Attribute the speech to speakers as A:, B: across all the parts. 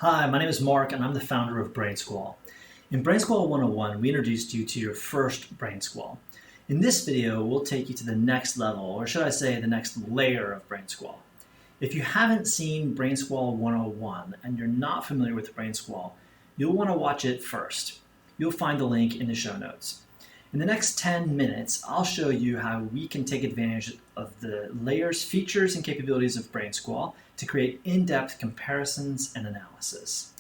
A: Hi, my name is Mark and I'm the founder of BrainSquall. In BrainSquall 101, we introduced you to your first BrainSquall. In this video, we'll take you to the next level, or should I say the next layer of BrainSquall. If you haven't seen BrainSquall 101 and you're not familiar with BrainSquall, you'll want to watch it first. You'll find the link in the show notes. In the next 10 minutes, I'll show you how we can take advantage of the layers, features, and capabilities of BrainSquall to create in-depth comparisons and analysis.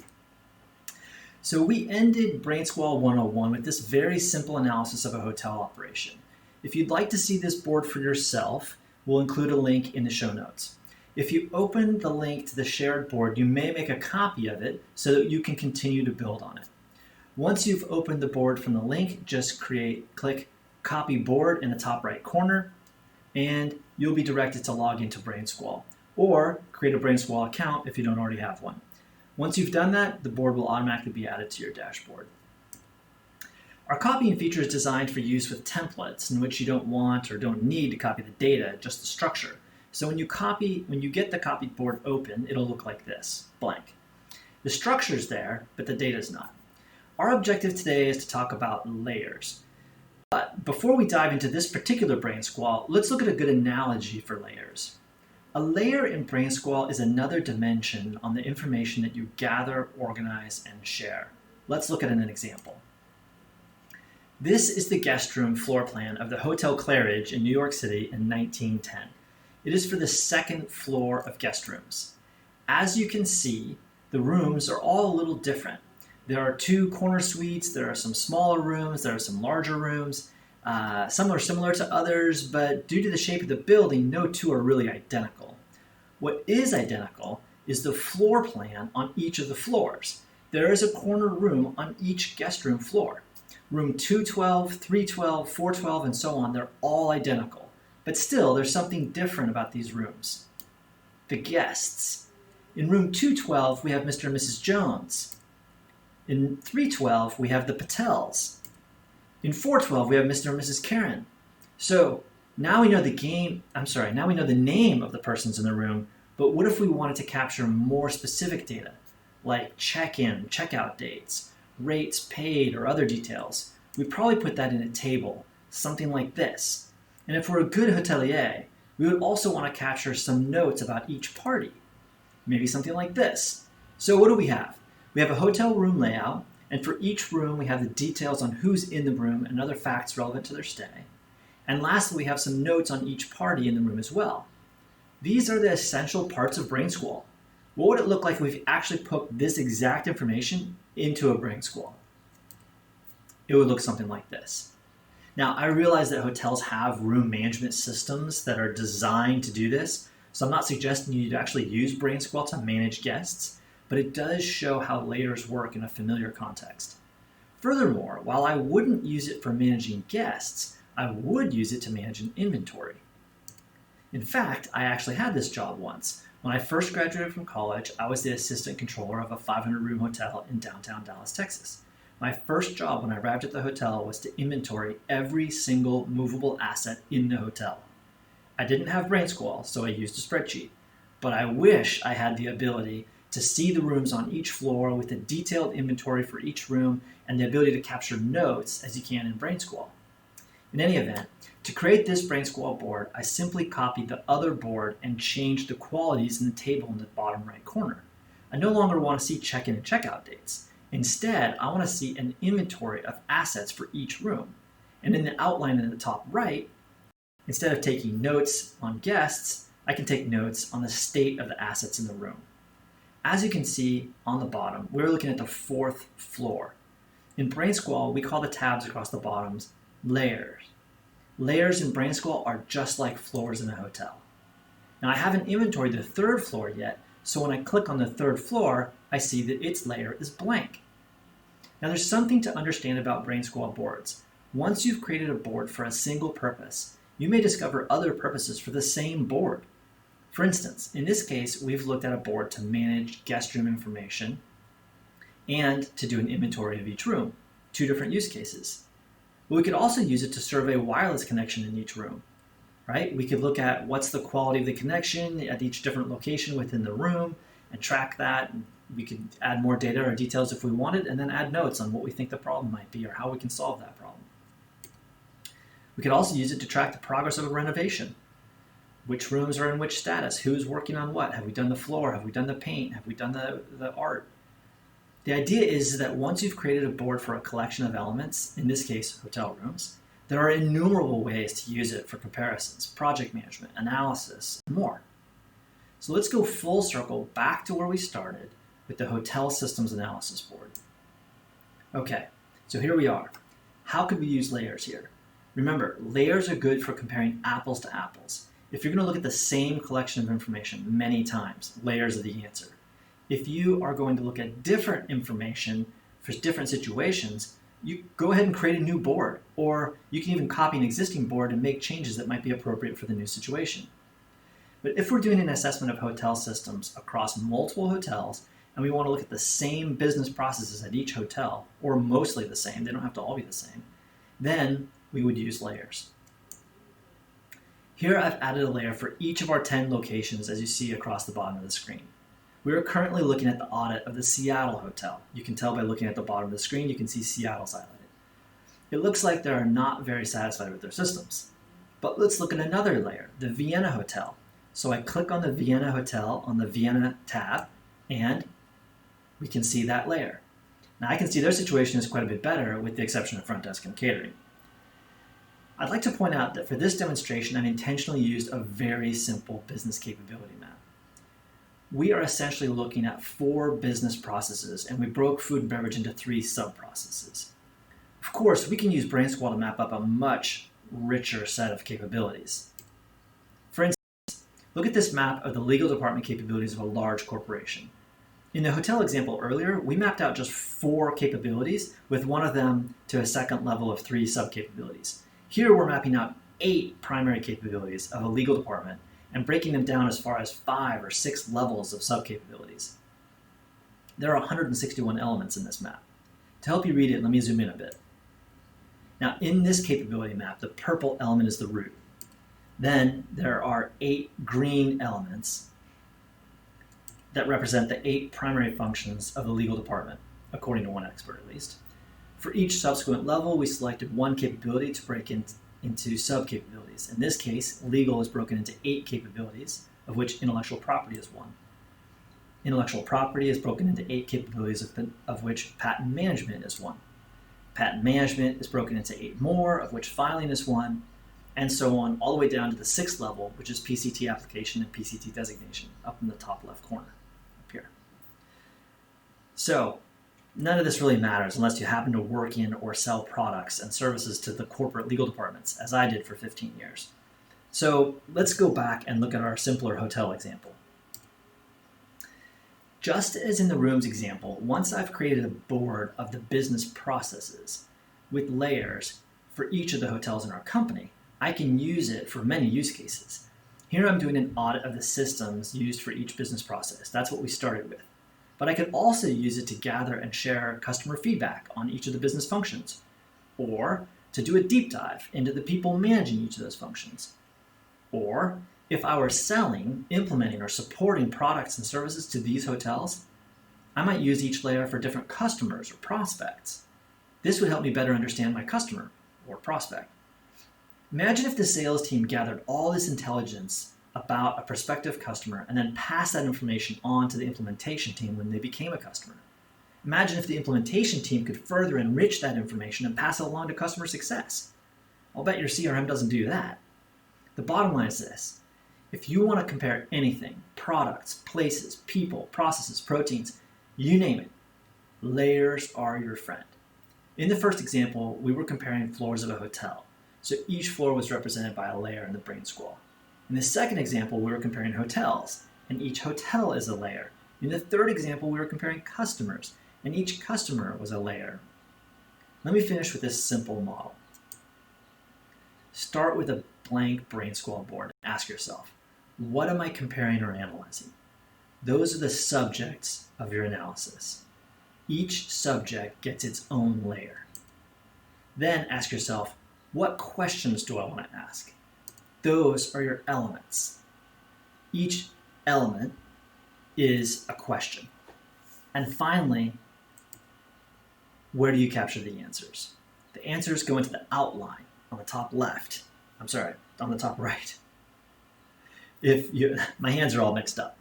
A: So we ended BrainSquall 101 with this very simple analysis of a hotel operation. If you'd like to see this board for yourself, we'll include a link in the show notes. If you open the link to the shared board, you may make a copy of it so that you can continue to build on it. Once you've opened the board from the link, just click Copy Board in the top right corner, and you'll be directed to log into BrainSquall, or create a BrainSquall account if you don't already have one. Once you've done that, the board will automatically be added to your dashboard. Our copying feature is designed for use with templates in which you don't want or don't need to copy the data, just the structure. So when you get the copied board open, it'll look like this, blank. The structure's there, but the data's not. Our objective today is to talk about layers. But before we dive into this particular BrainSquall, let's look at a good analogy for layers. A layer in BrainSquall is another dimension on the information that you gather, organize, and share. Let's look at an example. This is the guest room floor plan of the Hotel Claridge in New York City in 1910. It is for the second floor of guest rooms. As you can see, the rooms are all a little different. There are two corner suites, there are some smaller rooms, there are some larger rooms. Some are similar to others, but due to the shape of the building, no two are really identical. What is identical is the floor plan on each of the floors. There is a corner room on each guest room floor. Room 212, 312, 412, and so on, they're all identical. But still, there's something different about these rooms. The guests. In room 212, we have Mr. and Mrs. Jones. In 312, we have the Patels. In 412, we have Mr. and Mrs. Karen. So now we know now we know the name of the persons in the room, but what if we wanted to capture more specific data, like check-in, check-out dates, rates paid, or other details? We'd probably put that in a table, something like this. And if we're a good hotelier, we would also want to capture some notes about each party, maybe something like this. So what do we have? We have a hotel room layout, and for each room we have the details on who's in the room and other facts relevant to their stay. And lastly, we have some notes on each party in the room as well. These are the essential parts of BrainSquall. What would it look like if we actually put this exact information into a BrainSquall? It would look something like this. Now, I realize that hotels have room management systems that are designed to do this, so I'm not suggesting you to actually use BrainSquall to manage guests, but it does show how layers work in a familiar context. Furthermore, while I wouldn't use it for managing guests, I would use it to manage an inventory. In fact, I actually had this job once. When I first graduated from college, I was the assistant controller of a 500-room hotel in downtown Dallas, Texas. My first job when I arrived at the hotel was to inventory every single movable asset in the hotel. I didn't have BrainSquall, so I used a spreadsheet, but I wish I had the ability to see the rooms on each floor with a detailed inventory for each room and the ability to capture notes as you can in BrainSquall. In any event, to create this BrainSquall board, I simply copied the other board and changed the qualities in the table in the bottom right corner. I no longer want to see check-in and check-out dates. Instead, I want to see an inventory of assets for each room. And in the outline in the top right, instead of taking notes on guests, I can take notes on the state of the assets in the room. As you can see on the bottom, we're looking at the fourth floor. In BrainSquall, we call the tabs across the bottoms layers. Layers in BrainSquall are just like floors in a hotel. Now I haven't inventoried the third floor yet, so when I click on the third floor, I see that its layer is blank. Now there's something to understand about BrainSquall boards. Once you've created a board for a single purpose, you may discover other purposes for the same board. For instance, in this case, we've looked at a board to manage guest room information and to do an inventory of each room, two different use cases. But we could also use it to survey wireless connection in each room, right? We could look at what's the quality of the connection at each different location within the room and track that and We could add more data or details if we wanted, and then add notes on what we think the problem might be or how we can solve that problem. We could also use it to track the progress of a renovation. Which rooms are in which status? Who's working on what? Have we done the floor? Have we done the paint? Have we done the art? The idea is that once you've created a board for a collection of elements, in this case, hotel rooms, there are innumerable ways to use it for comparisons, project management, analysis, and more. So let's go full circle back to where we started with the Hotel Systems Analysis Board. Okay, so here we are. How could we use layers here? Remember, layers are good for comparing apples to apples. If you're going to look at the same collection of information many times, layers are the answer. If you are going to look at different information for different situations, you go ahead and create a new board, or you can even copy an existing board and make changes that might be appropriate for the new situation. But if we're doing an assessment of hotel systems across multiple hotels, and we want to look at the same business processes at each hotel, or mostly the same, they don't have to all be the same, then we would use layers. Here I've added a layer for each of our 10 locations as you see across the bottom of the screen. We are currently looking at the audit of the Seattle hotel. You can tell by looking at the bottom of the screen, you can see Seattle's highlighted. It looks like they are not very satisfied with their systems. But let's look at another layer, the Vienna hotel. So I click on the Vienna hotel on the Vienna tab, and we can see that layer. Now I can see their situation is quite a bit better with the exception of front desk and catering. I'd like to point out that for this demonstration, I've intentionally used a very simple business capability map. We are essentially looking at 4 business processes, and we broke food and beverage into 3 sub-processes. Of course, we can use BrainSquall to map up a much richer set of capabilities. For instance, look at this map of the legal department capabilities of a large corporation. In the hotel example earlier, we mapped out just 4 capabilities, with one of them to a second level of 3 sub-capabilities. Here we're mapping out 8 primary capabilities of a legal department and breaking them down as far as 5 or 6 levels of sub-capabilities. There are 161 elements in this map. To help you read it, let me zoom in a bit. Now, in this capability map, the purple element is the root. Then there are 8 green elements that represent the 8 primary functions of the legal department, according to one expert at least. For each subsequent level, we selected one capability to break into sub-capabilities. In this case, legal is broken into 8 capabilities, of which intellectual property is one. Intellectual property is broken into 8 capabilities, of which patent management is one. Patent management is broken into 8 more, of which filing is one, and so on, all the way down to the 6th level, which is PCT application and PCT designation, up in the top left corner, up here. So, none of this really matters unless you happen to work in or sell products and services to the corporate legal departments, as I did for 15 years. So let's go back and look at our simpler hotel example. Just as in the rooms example, once I've created a board of the business processes with layers for each of the hotels in our company, I can use it for many use cases. Here I'm doing an audit of the systems used for each business process. That's what we started with. But I could also use it to gather and share customer feedback on each of the business functions, or to do a deep dive into the people managing each of those functions. Or if I were selling, implementing, or supporting products and services to these hotels, I might use each layer for different customers or prospects. This would help me better understand my customer or prospect. Imagine if the sales team gathered all this intelligence about a prospective customer and then pass that information on to the implementation team when they became a customer. Imagine if the implementation team could further enrich that information and pass it along to customer success. I'll bet your CRM doesn't do that. The bottom line is this. If you want to compare anything, products, places, people, processes, proteins, you name it, layers are your friend. In the first example, we were comparing floors of a hotel. So each floor was represented by a layer in the BrainSquall. In the second example, we were comparing hotels, and each hotel is a layer. In the third example, we were comparing customers, and each customer was a layer. Let me finish with this simple model. Start with a blank BrainSquall board and ask yourself, what am I comparing or analyzing? Those are the subjects of your analysis. Each subject gets its own layer. Then ask yourself, what questions do I want to ask? Those are your elements. Each element is a question. And finally, where do you capture the answers? The answers go into the outline on the top left. I'm sorry, on the top right. My hands are all mixed up.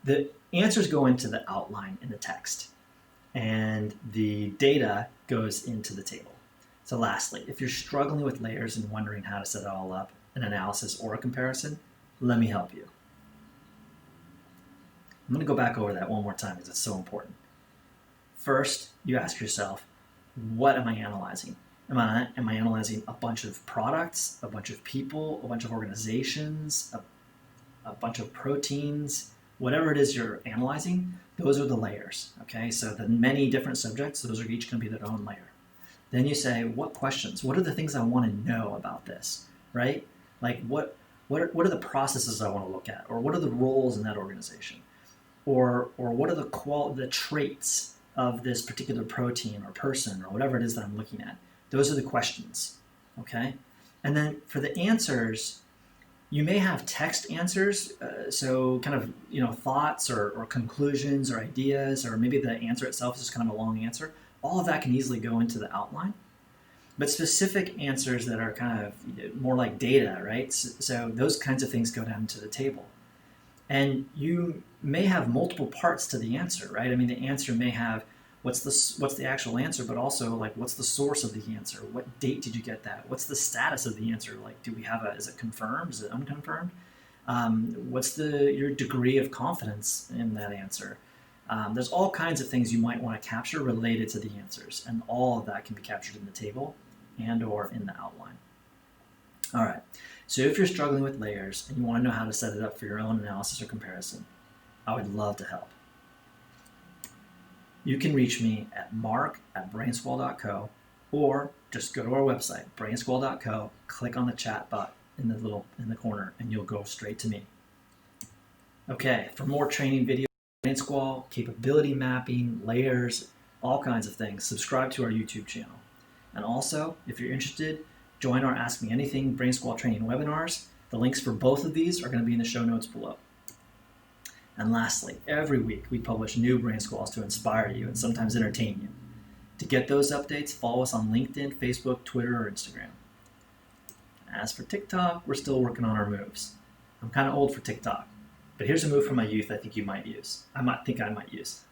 A: The answers go into the outline in the text, and the data goes into the table. So lastly, if you're struggling with layers and wondering how to set it all up, an analysis or a comparison, let me help you. I'm going to go back over that one more time because it's so important. First, you ask yourself, what am I analyzing? Am I analyzing a bunch of products, a bunch of people, a bunch of organizations, a bunch of proteins? Whatever it is you're analyzing, those are the layers, okay? So the many different subjects, those are each going to be their own layer. Then you say, what questions? What are the things I want to know about this, right? Like what are the processes I want to look at? Or what are the roles in that organization? Or what are the traits of this particular protein or person or whatever it is that I'm looking at? Those are the questions, okay? And then for the answers, you may have text answers, so kind of thoughts or conclusions or ideas, or maybe the answer itself is just kind of a long answer. All of that can easily go into the outline. But specific answers that are kind of more like data, right? So those kinds of things go down to the table. And you may have multiple parts to the answer, right? I mean, the answer may have what's the actual answer, but also like what's the source of the answer? What date did you get that? What's the status of the answer? Like, do we have is it confirmed? Is it unconfirmed? What's your degree of confidence in that answer? There's all kinds of things you might want to capture related to the answers, and all of that can be captured in the table and or in the outline. All right, so if you're struggling with layers and you want to know how to set it up for your own analysis or comparison, I would love to help. You can reach me at mark@brainsquall.co, or just go to our website, brainsquall.co, click on the chat button in the corner, and you'll go straight to me. Okay, for more training videos, BrainSquall, capability mapping, layers, all kinds of things, subscribe to our YouTube channel. And also, if you're interested, join our Ask Me Anything BrainSquall training webinars. The links for both of these are going to be in the show notes below. And lastly, every week we publish new BrainSqualls to inspire you and sometimes entertain you. To get those updates, follow us on LinkedIn, Facebook, Twitter, or Instagram. As for TikTok, we're still working on our moves. I'm kind of old for TikTok, but here's a move from my youth I think you might use. I might use.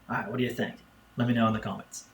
A: All right, what do you think? Let me know in the comments.